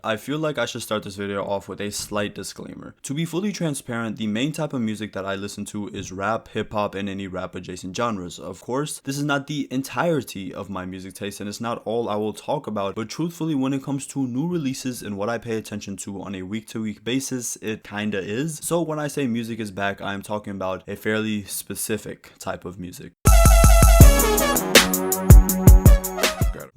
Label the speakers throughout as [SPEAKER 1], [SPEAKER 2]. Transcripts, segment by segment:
[SPEAKER 1] I feel like I should start this video off with a slight disclaimer. To be fully transparent, the main type of music that I listen to is rap, hip-hop, and any rap adjacent genres. Of course, this is not the entirety of my music taste and it's not all I will talk about, but truthfully when it comes to new releases and what I pay attention to on a week-to-week basis, it kinda is. So when I say music is back, I am talking about a fairly specific type of music.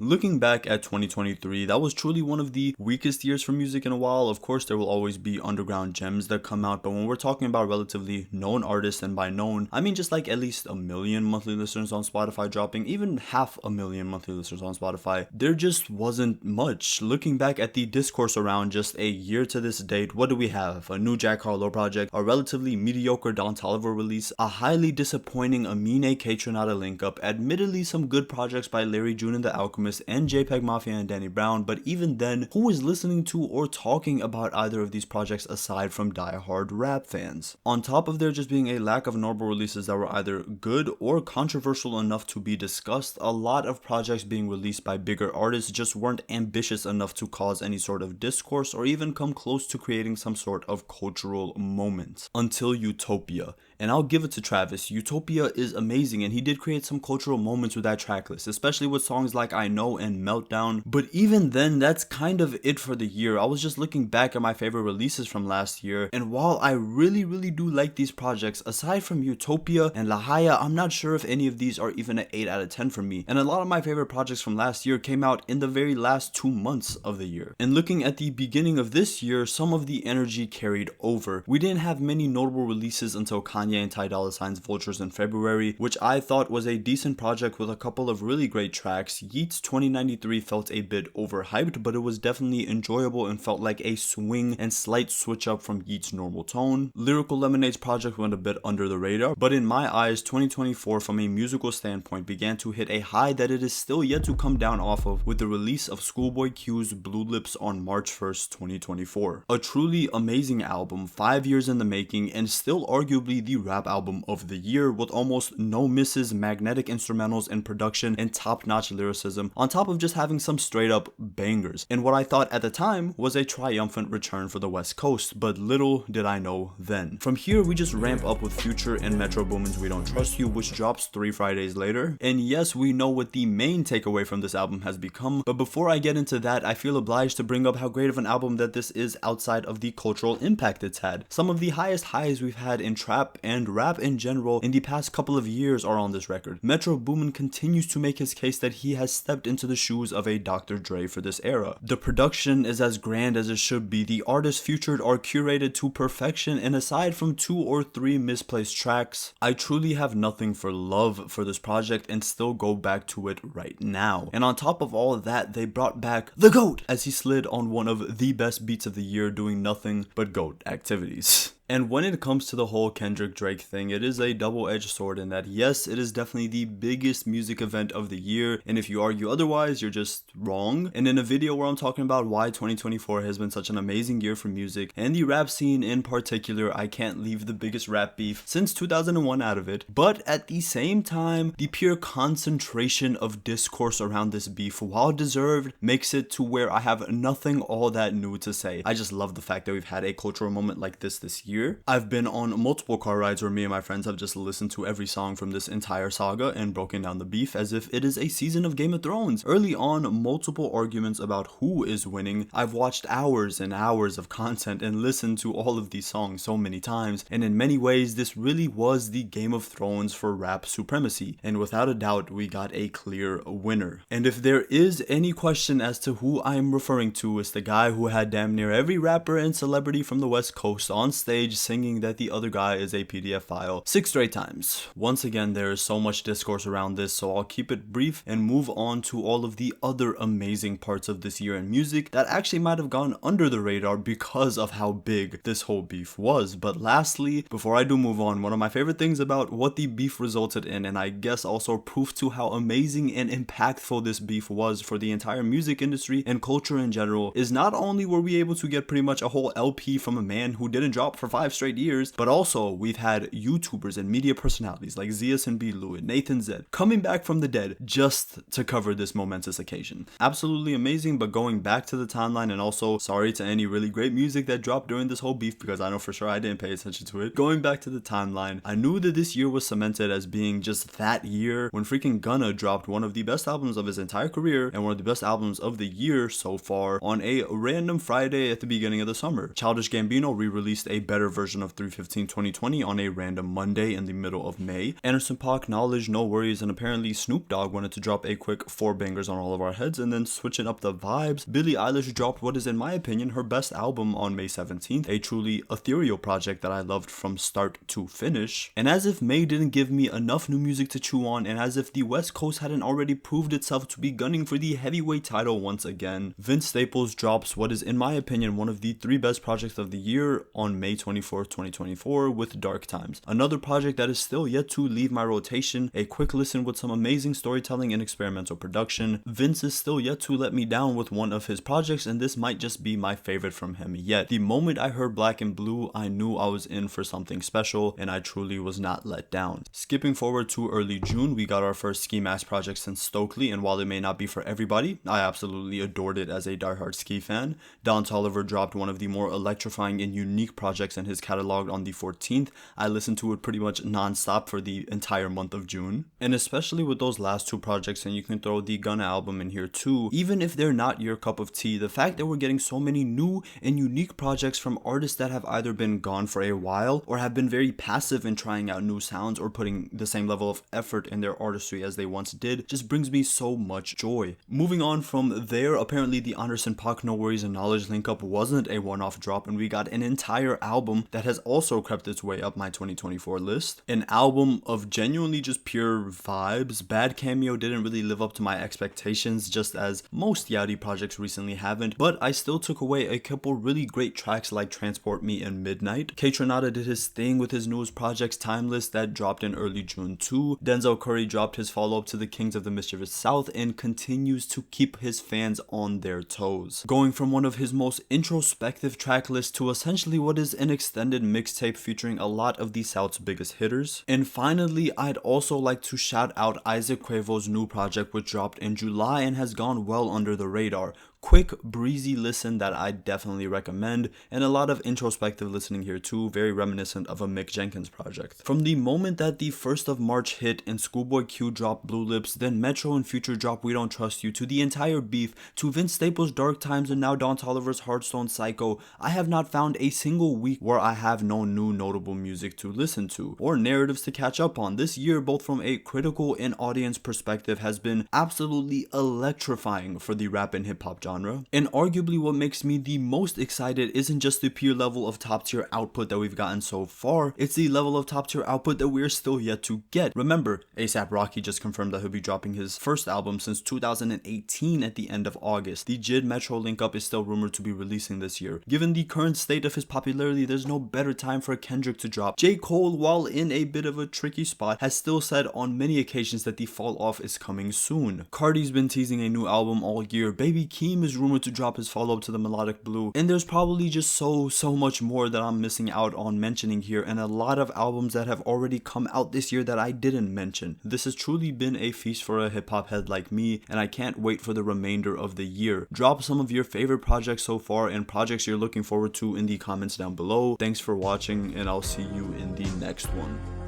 [SPEAKER 1] Looking back at 2023, that was truly one of the weakest years for music in a while. Of course, there will always be underground gems that come out, but when we're talking about relatively known artists, and by known, I mean just like at least 1 million monthly listeners on Spotify dropping, even 500,000 monthly listeners on Spotify, there just wasn't much. Looking back at the discourse around just a year to this date, what do we have? A new Jack Harlow project, a relatively mediocre Don Toliver release, a highly disappointing Amine K. Trinata link-up, admittedly some good projects by Larry June and the Alchemist, and JPEG Mafia and Danny Brown, but even then, who is listening to or talking about either of these projects aside from die-hard rap fans? On top of there just being a lack of notable releases that were either good or controversial enough to be discussed, a lot of projects being released by bigger artists just weren't ambitious enough to cause any sort of discourse or even come close to creating some sort of cultural moment. Until Utopia. And I'll give it to Travis, Utopia is amazing and he did create some cultural moments with that tracklist, especially with songs like I Know and Meltdown, but even then that's kind of it for the year. I was just looking back at my favorite releases from last year, and while I really do like these projects, aside from Utopia and La Haya, I'm not sure if any of these are even an 8 out of 10 for me, and a lot of my favorite projects from last year came out in the very last 2 months of the year. And looking at the beginning of this year, some of the energy carried over. We didn't have many notable releases until Kanye and Ty Dolla $ign's Vultures in February, which I thought was a decent project with a couple of really great tracks. Yeats 2093 felt a bit overhyped, but it was definitely enjoyable and felt like a swing and slight switch up from Yeats' normal tone. Lyrical Lemonade's project went a bit under the radar, but in my eyes, 2024 from a musical standpoint began to hit a high that it is still yet to come down off of with the release of Schoolboy Q's Blue Lips on March 1st, 2024. A truly amazing album, 5 years in the making, and still arguably the rap album of the year with almost no misses, magnetic instrumentals and production, and top-notch lyricism, on top of just having some straight up bangers, and what I thought at the time was a triumphant return for the West Coast, but little did I know then. From here we just ramp up with Future and Metro Boomin's We Don't Trust You, which drops 3 Fridays later, and yes, we know what the main takeaway from this album has become, but before I get into that, I feel obliged to bring up how great of an album that this is outside of the cultural impact it's had. Some of the highest highs we've had in trap and rap in general in the past couple of years are on this record. Metro Boomin continues to make his case that he has stepped into the shoes of a Dr. Dre for this era. The production is as grand as it should be, the artists featured are curated to perfection, and aside from 2 or 3 misplaced tracks, I truly have nothing for love for this project and still go back to it right now. And on top of all of that, they brought back the GOAT as he slid on one of the best beats of the year doing nothing but GOAT activities. And when it comes to the whole Kendrick Drake thing, it is a double-edged sword in that yes, it is definitely the biggest music event of the year, and if you argue otherwise, you're just wrong. And in a video where I'm talking about why 2024 has been such an amazing year for music, and the rap scene in particular, I can't leave the biggest rap beef since 2001 out of it, but at the same time, the pure concentration of discourse around this beef, while deserved, makes it to where I have nothing all that new to say. I just love the fact that we've had a cultural moment like this year. I've been on multiple car rides where me and my friends have just listened to every song from this entire saga and broken down the beef as if it is a season of Game of Thrones. Early on, multiple arguments about who is winning. I've watched hours and hours of content and listened to all of these songs so many times, and in many ways this really was the Game of Thrones for rap supremacy, and without a doubt we got a clear winner. And if there is any question as to who I'm referring to, it's the guy who had damn near every rapper and celebrity from the West Coast on stage singing that the other guy is a PDF file 6 straight times. Once again, there is so much discourse around this, so I'll keep it brief and move on to all of the other amazing parts of this year in music that actually might have gone under the radar because of how big this whole beef was. But lastly, before I do move on, one of my favorite things about what the beef resulted in, and I guess also proof to how amazing and impactful this beef was for the entire music industry and culture in general, is not only were we able to get pretty much a whole LP from a man who didn't drop for 5 straight years, but also we've had YouTubers and media personalities like Zias and B. Lou and Nathan Zed coming back from the dead just to cover this momentous occasion. Absolutely amazing. But going back to the timeline, and also sorry to any really great music that dropped during this whole beef, because I know for sure I didn't pay attention to it. Going back to the timeline, I knew that this year was cemented as being just that year when freaking Gunna dropped one of the best albums of his entire career and one of the best albums of the year so far on a random Friday at the beginning of the summer. Childish Gambino re-released a better version of 3/15/2020 on a random Monday in the middle of May. Anderson.paak, Knowledge, No Worries, and apparently Snoop Dogg wanted to drop a quick 4 bangers on all of our heads, and then switching up the vibes, Billie Eilish dropped what is in my opinion her best album on May 17th, a truly ethereal project that I loved from start to finish. And as if May didn't give me enough new music to chew on, and as if the West Coast hadn't already proved itself to be gunning for the heavyweight title once again, Vince Staples drops what is in my opinion one of the 3 best projects of the year on May 24th, 2024 with Dark Times. Another project that is still yet to leave my rotation, a quick listen with some amazing storytelling and experimental production. Vince is still yet to let me down with one of his projects, and this might just be my favorite from him yet. The moment I heard Black and Blue, I knew I was in for something special, and I truly was not let down. Skipping forward to early June, we got our first Ski Mask project since Stokely, and while it may not be for everybody, I absolutely adored it as a diehard Ski fan. Don Toliver dropped one of the more electrifying and unique projects in his catalog on the 14th. I listened to it pretty much non-stop for the entire month of June. And especially with those last 2 projects, and you can throw the Gunna album in here too, even if they're not your cup of tea, the fact that we're getting so many new and unique projects from artists that have either been gone for a while or have been very passive in trying out new sounds or putting the same level of effort in their artistry as they once did just brings me so much joy. Moving on from there, apparently the Anderson.paak, No Worries, and Knowledge link up wasn't a one-off drop, and we got an entire album that has also crept its way up my 2024 list. An album of genuinely just pure vibes. Bad Cameo didn't really live up to my expectations, just as most Yachty projects recently haven't, but I still took away a couple really great tracks like Transport Me and Midnight. Kaytranada did his thing with his newest projects, Timeless, that dropped in early June too. Denzel Curry dropped his follow-up to the Kings of the Mischievous South and continues to keep his fans on their toes. Going from one of his most introspective track lists to essentially what is an extended mixtape featuring a lot of the South's biggest hitters. And finally, I'd also like to shout out Isaac Quavo's new project, which dropped in July and has gone well under the radar. Quick, breezy listen that I definitely recommend, and a lot of introspective listening here too, very reminiscent of a Mick Jenkins project. From the moment that the 1st of March hit and Schoolboy Q dropped Blue Lips, then Metro and Future dropped We Don't Trust You, to the entire beef, to Vince Staples' Dark Times, and now Don Toliver's Hearthstone Psycho, I have not found a single week where I have no new notable music to listen to, or narratives to catch up on. This year, both from a critical and audience perspective, has been absolutely electrifying for the rap and hip hop genre. And arguably what makes me the most excited isn't just the pure level of top tier output that we've gotten so far, it's the level of top tier output that we're still yet to get. Remember, A$AP Rocky just confirmed that he'll be dropping his first album since 2018 at the end of August. The Jid Metro link up is still rumored to be releasing this year. Given the current state of his popularity, there's no better time for Kendrick to drop. J. Cole, while in a bit of a tricky spot, has still said on many occasions that the fall off is coming soon. Cardi's been teasing a new album all year. Baby Keem is rumored to drop his follow-up to the Melodic Blue, and there's probably just so much more that I'm missing out on mentioning here, and a lot of albums that have already come out this year that I didn't mention. This has truly been a feast for a hip-hop head like me, and I can't wait for the remainder of the year. Drop some of your favorite projects so far and projects you're looking forward to in the comments down below. Thanks for watching, and I'll see you in the next one.